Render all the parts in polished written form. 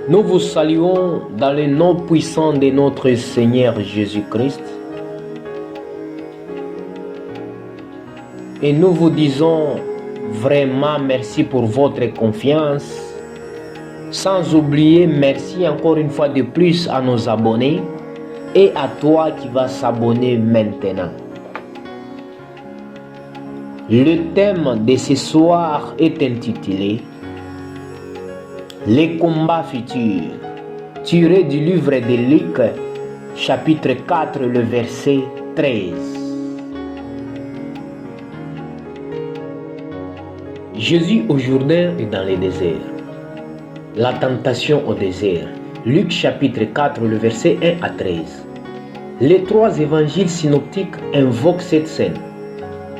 Nous vous saluons dans le nom puissant de notre Seigneur Jésus-Christ et nous vous disons vraiment merci pour votre confiance. Sans oublier, merci encore une fois de plus à nos abonnés et à toi qui vas s'abonner maintenant. Le thème de ce soir est intitulé Les combats futurs, tiré du livre de Luc, chapitre 4, le verset 13. Jésus au Jourdain est dans le désert. La tentation au désert. Luc chapitre 4, le verset 1 à 13. Les trois évangiles synoptiques invoquent cette scène.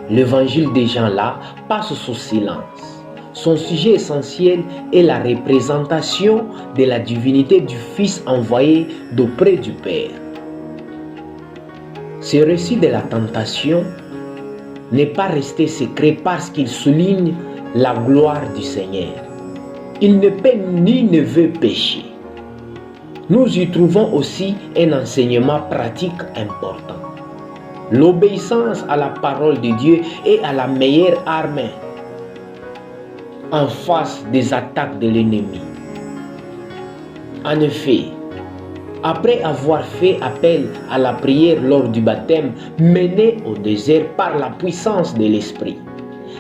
L'évangile de Jean-là passe sous silence. Son sujet essentiel est la représentation de la divinité du Fils envoyé d'auprès du Père. Ce récit de la tentation n'est pas resté secret parce qu'il souligne la gloire du Seigneur. Il ne peut ni ne veut pécher. Nous y trouvons aussi un enseignement pratique important. L'obéissance à la parole de Dieu est à la meilleure arme en face des attaques de l'ennemi. En effet, après avoir fait appel à la prière lors du baptême mené au désert par la puissance de l'Esprit,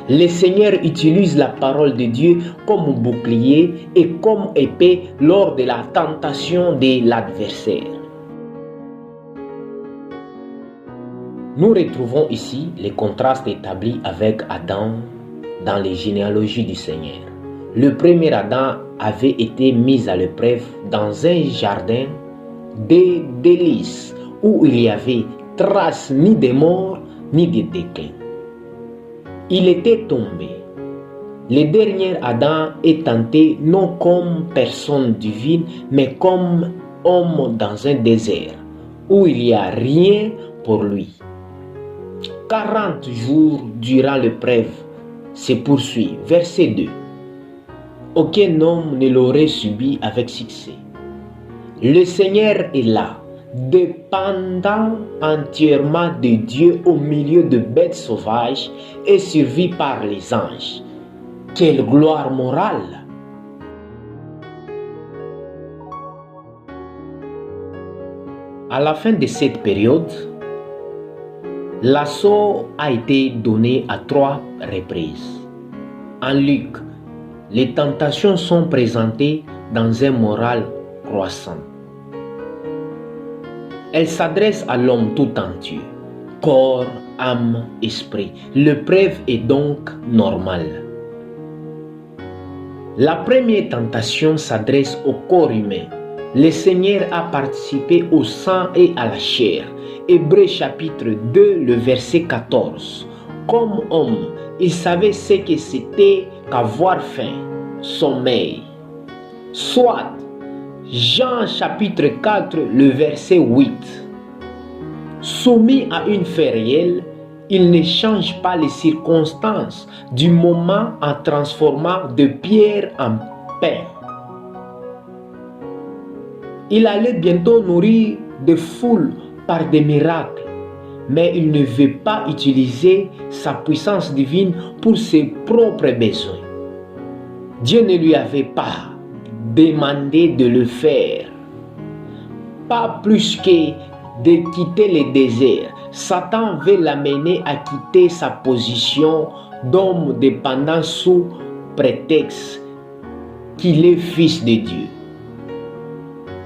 le Seigneur utilise la parole de Dieu comme bouclier et comme épée lors de la tentation de l'adversaire. Nous retrouvons ici les contrastes établis avec Adam dans les généalogies du Seigneur. Le premier Adam avait été mis à l'épreuve dans un jardin de délices où il n'y avait trace ni de mort ni de déclin. Il était tombé. Le dernier Adam est tenté non comme personne divine, mais comme homme dans un désert où il n'y a rien pour lui. 40 jours durant l'épreuve se poursuit. Verset 2. Aucun homme ne l'aurait subi avec succès. Le Seigneur est là, dépendant entièrement de Dieu au milieu de bêtes sauvages et servi par les anges. Quelle gloire morale! À la fin de cette période, l'assaut a été donné à 3 reprises. En Luc, les tentations sont présentées dans un moral croissant. Elles s'adressent à l'homme tout entier, corps, âme, esprit. L'épreuve est donc normale. La première tentation s'adresse au corps humain. Le Seigneur a participé au sang et à la chair. Hébreux chapitre 2, le verset 14. Comme homme, il savait ce que c'était qu'avoir faim, sommeil. Soit, Jean chapitre 4, le verset 8. Soumis à une faim réelle, il ne change pas les circonstances du moment en transformant de pierre en pain. Il allait bientôt nourrir des foules par des miracles, mais il ne veut pas utiliser sa puissance divine pour ses propres besoins. Dieu ne lui avait pas demandé de le faire. Pas plus que de quitter le désert. Satan veut l'amener à quitter sa position d'homme dépendant sous prétexte qu'il est fils de Dieu.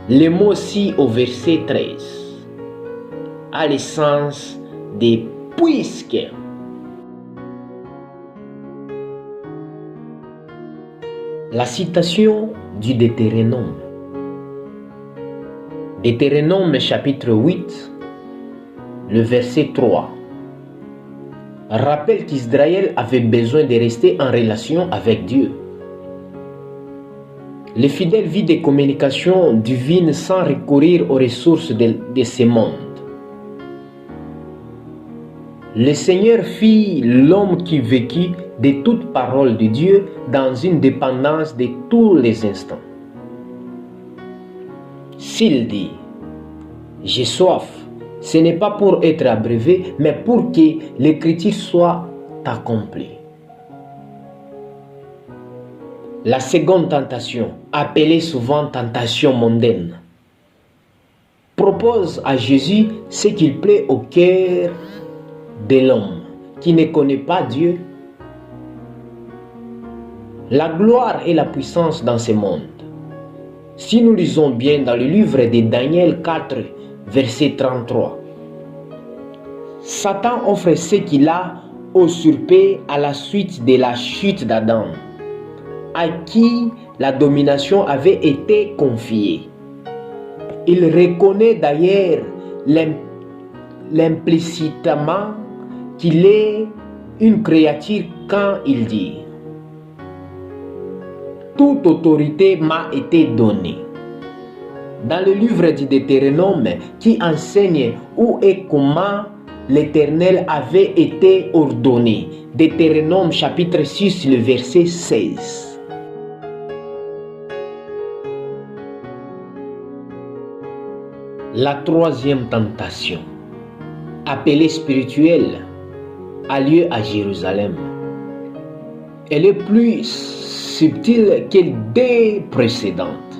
Le mot ci au verset 13 a le sens de puisque. La citation du Deutéronome. Deutéronome chapitre 8, le verset 3, rappelle qu'Israël avait besoin de rester en relation avec Dieu. Le fidèle vit des communications divines sans recourir aux ressources de ce monde. Le Seigneur fit l'homme qui vécut de toute parole de Dieu dans une dépendance de tous les instants. s'il dit, j'ai soif, ce n'est pas pour être abreuvé, mais pour que l'écriture soit accomplie. La seconde tentation, appelée souvent tentation mondaine, propose à Jésus ce qu'il plaît au cœur de l'homme qui ne connaît pas Dieu. La gloire et la puissance dans ce monde. Si nous lisons bien dans le livre de Daniel 4, verset 33, Satan offre ce qu'il a usurpé à la suite de la chute d'Adam, à qui la domination avait été confiée. Il reconnaît d'ailleurs implicitement qu'il est une créature quand il dit « Toute autorité m'a été donnée ». Dans le livre du Deutéronome qui enseigne où et comment l'Éternel avait été ordonné, Deutéronome chapitre 6, le verset 16. La troisième tentation, appelée spirituelle, a lieu à Jérusalem. Elle est plus subtile que les deux précédentes,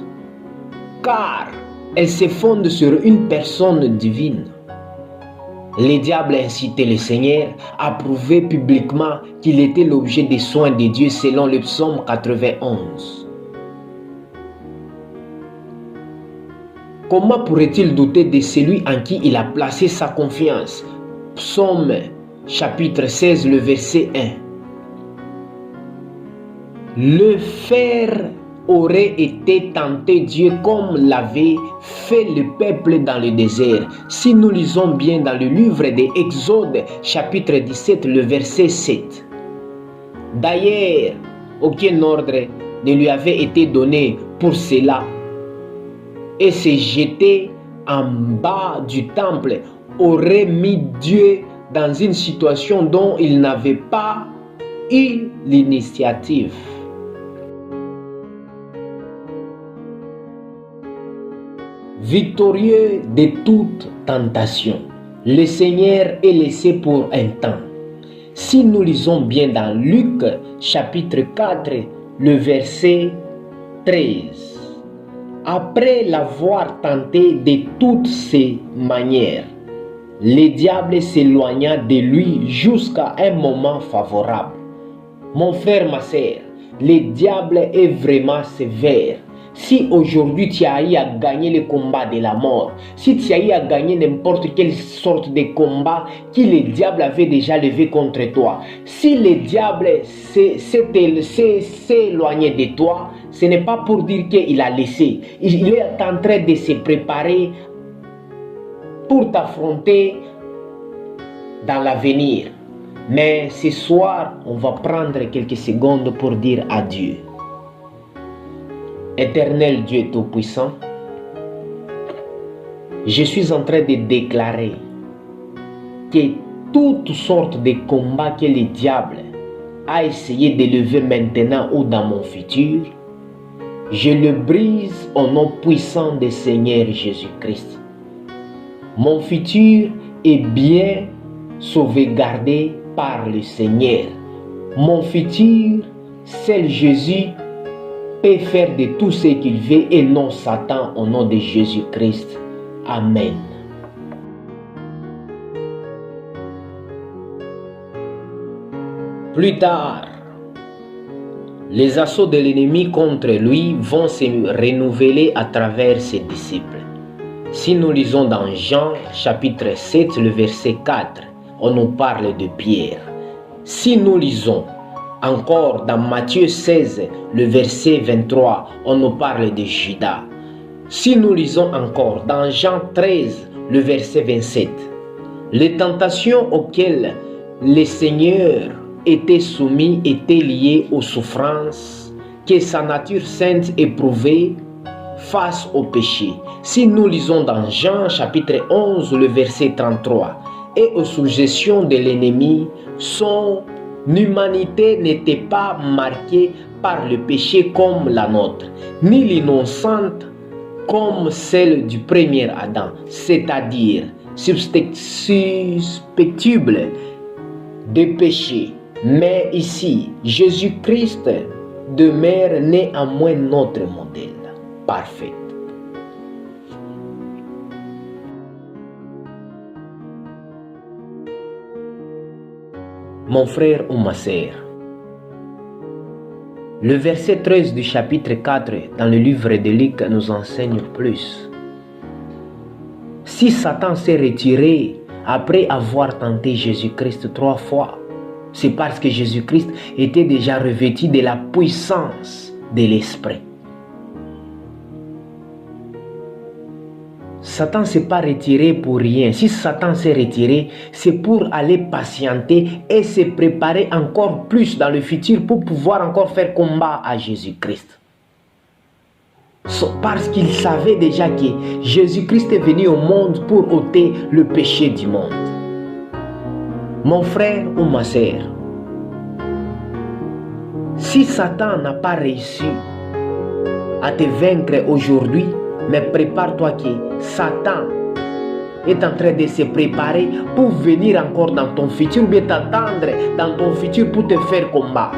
car elle se fonde sur une personne divine. Le diable a incité le Seigneur à prouver publiquement qu'il était l'objet des soins de Dieu selon le psaume 91. Comment pourrait-il douter de celui en qui il a placé sa confiance? Psaume chapitre 16, le verset 1. Le fer aurait été tenté Dieu comme l'avait fait le peuple dans le désert. Si nous lisons bien dans le livre de Exode chapitre 17, le verset 7. D'ailleurs, aucun ordre ne lui avait été donné pour cela. Et se jeter en bas du temple aurait mis Dieu dans une situation dont il n'avait pas eu l'initiative. Victorieux de toute tentation, le Seigneur est laissé pour un temps. Si nous lisons bien dans Luc chapitre 4, le verset 13. Après l'avoir tenté de toutes ses manières, le diable s'éloigna de lui jusqu'à un moment favorable. Mon frère, ma sœur, le diable est vraiment sévère. Si aujourd'hui tu as eu à gagner le combat de la mort, si tu as eu à gagner n'importe quelle sorte de combat que le diable avait déjà levé contre toi, si le diable s'est éloigné de toi, ce n'est pas pour dire qu'il a laissé. Il est en train de se préparer pour t'affronter dans l'avenir. Mais ce soir, on va prendre quelques secondes pour dire adieu. Éternel Dieu Tout-Puissant, je suis en train de déclarer que toutes sortes de combats que le diable a essayé de lever maintenant ou dans mon futur, je le brise au nom puissant du Seigneur Jésus-Christ. Mon futur est bien sauvegardé par le Seigneur. Mon futur, seul Jésus peut faire de tout ce qu'il veut et non Satan au nom de Jésus-Christ. Amen. Plus tard, les assauts de l'ennemi contre lui vont se renouveler à travers ses disciples. Si nous lisons dans Jean chapitre 7, le verset 4, on nous parle de Pierre. Si nous lisons encore dans Matthieu 16, le verset 23, on nous parle de Judas. Si nous lisons encore dans Jean 13, le verset 27, les tentations auxquelles le Seigneur était soumis étaient liées aux souffrances que sa nature sainte éprouvait face au péché. Si nous lisons dans Jean chapitre 11, le verset 33, et aux suggestions de l'ennemi, son humanité n'était pas marquée par le péché comme la nôtre, ni l'innocente comme celle du premier Adam, c'est-à-dire susceptible de péché. Mais ici, Jésus-Christ demeure néanmoins notre modèle parfait. Mon frère ou ma sœur, le verset 13 du chapitre 4 dans le livre de Luc nous enseigne plus. Si Satan s'est retiré après avoir tenté Jésus-Christ 3 fois, c'est parce que Jésus-Christ était déjà revêtu de la puissance de l'Esprit. Satan ne s'est pas retiré pour rien. Si Satan s'est retiré, c'est pour aller patienter et se préparer encore plus dans le futur pour pouvoir encore faire combat à Jésus-Christ. Parce qu'il savait déjà que Jésus-Christ est venu au monde pour ôter le péché du monde. Mon frère ou ma sœur, si Satan n'a pas réussi à te vaincre aujourd'hui, mais prépare-toi que Satan est en train de se préparer pour venir encore dans ton futur, ou bien t'attendre dans ton futur pour te faire combat.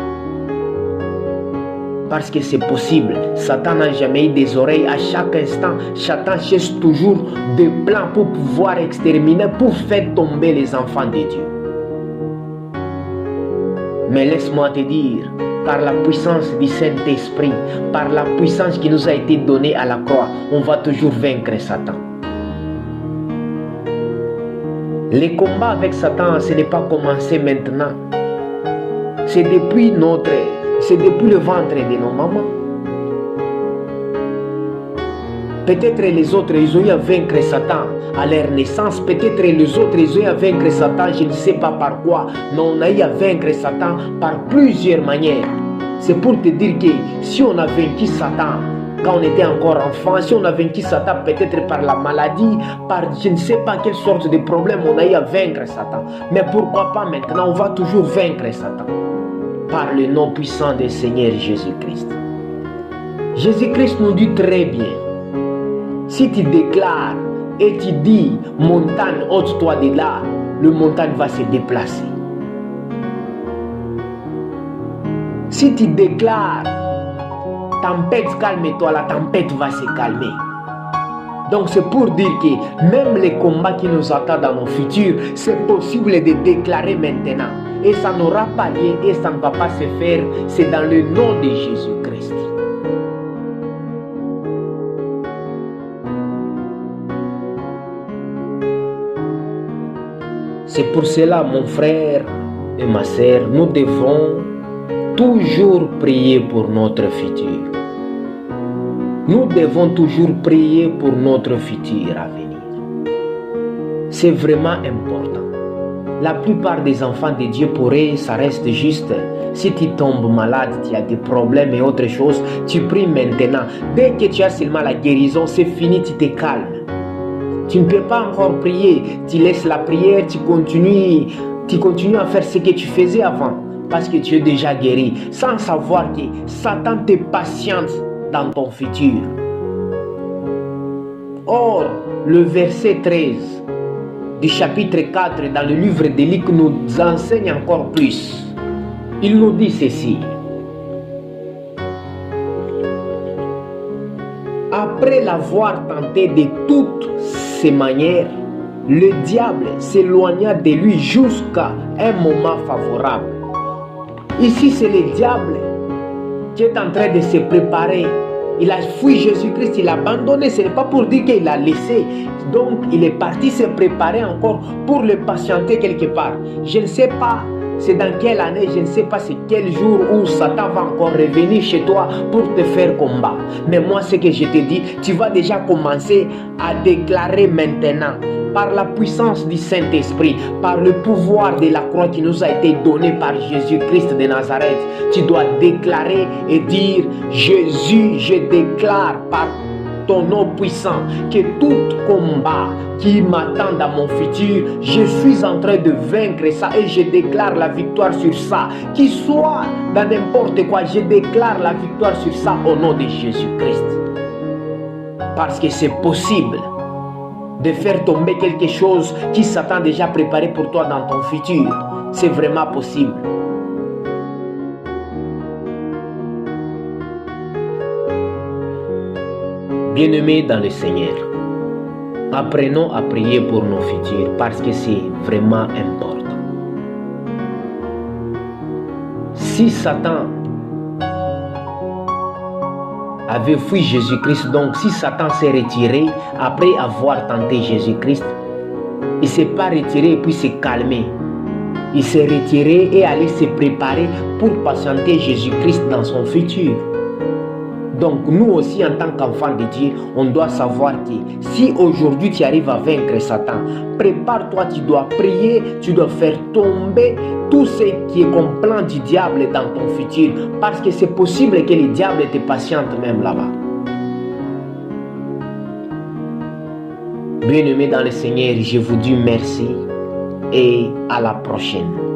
Parce que c'est possible. Satan n'a jamais eu des oreilles à chaque instant. Satan cherche toujours des plans pour pouvoir exterminer, pour faire tomber les enfants de Dieu. Mais laisse-moi te dire, par la puissance du Saint-Esprit, par la puissance qui nous a été donnée à la croix, on va toujours vaincre Satan. Les combats avec Satan, ce n'est pas commencé maintenant. C'est depuis le ventre de nos mamans. Peut-être les autres, ils ont eu à vaincre Satan à leur naissance. Peut-être les autres, ils ont eu à vaincre Satan, je ne sais pas par quoi. Mais on a eu à vaincre Satan par plusieurs manières. C'est pour te dire que si on a vaincu Satan quand on était encore enfant, si on a vaincu Satan peut-être par la maladie, par je ne sais pas quelle sorte de problème, on a eu à vaincre Satan. Mais pourquoi pas maintenant, on va toujours vaincre Satan par le nom puissant du Seigneur Jésus-Christ. Jésus-Christ nous dit très bien, si tu déclares et tu dis, montagne, ôte-toi de là, le montagne va se déplacer. Si tu déclares, tempête, calme-toi, la tempête va se calmer. Donc c'est pour dire que même les combats qui nous attendent dans nos futurs, c'est possible de déclarer maintenant. Et ça n'aura pas lieu et ça ne va pas se faire. C'est dans le nom de Jésus-Christ. C'est pour cela, mon frère et ma sœur, nous devons toujours prier pour notre futur. Nous devons toujours prier pour notre futur à venir. C'est vraiment important. La plupart des enfants de Dieu, pour eux, ça reste juste. Si tu tombes malade, tu as des problèmes et autre chose, tu pries maintenant. Dès que tu as seulement la guérison, c'est fini, tu te calmes. Tu ne peux pas encore prier. Tu laisses la prière, tu continues à faire ce que tu faisais avant. Parce que tu es déjà guéri, sans savoir que Satan te patiente dans ton futur. Or, le verset 13 du chapitre 4 dans le livre de Luc nous enseigne encore plus. Il nous dit ceci. Après l'avoir tenté de toutes ses manières, le diable s'éloigna de lui jusqu'à un moment favorable. Ici, c'est le diable qui est en train de se préparer. Il a fui Jésus-Christ, il a abandonné. Ce n'est pas pour dire qu'il a laissé. Donc, il est parti se préparer encore pour le patienter quelque part. Je ne sais pas c'est dans quelle année, je ne sais pas c'est quel jour où Satan va encore revenir chez toi pour te faire combat. Mais moi, ce que je te dis, tu vas déjà commencer à déclarer maintenant, par la puissance du Saint-Esprit, par le pouvoir de la croix qui nous a été donné par Jésus-Christ de Nazareth. Tu dois déclarer et dire, Jésus, je déclare par ton nom puissant que tout combat qui m'attend dans mon futur, je suis en train de vaincre ça et je déclare la victoire sur ça. Qu'il soit dans n'importe quoi, je déclare la victoire sur ça au nom de Jésus-Christ. Parce que c'est possible de faire tomber quelque chose qui Satan a déjà préparé pour toi dans ton futur. C'est vraiment possible. Bien-aimés dans le Seigneur, apprenons à prier pour nos futurs parce que c'est vraiment important. Si Satan avait fui Jésus-Christ, donc si Satan s'est retiré après avoir tenté Jésus-Christ, il ne s'est pas retiré et puis s'est calmé. Il s'est retiré et allé se préparer pour patienter Jésus-Christ dans son futur. Donc nous aussi en tant qu'enfants de Dieu, on doit savoir que si aujourd'hui tu arrives à vaincre Satan, prépare-toi, tu dois prier, tu dois faire tomber tout ce qui est comme plan du diable dans ton futur. Parce que c'est possible que le diable te patiente même là-bas. Bien-aimés dans le Seigneur, je vous dis merci et à la prochaine.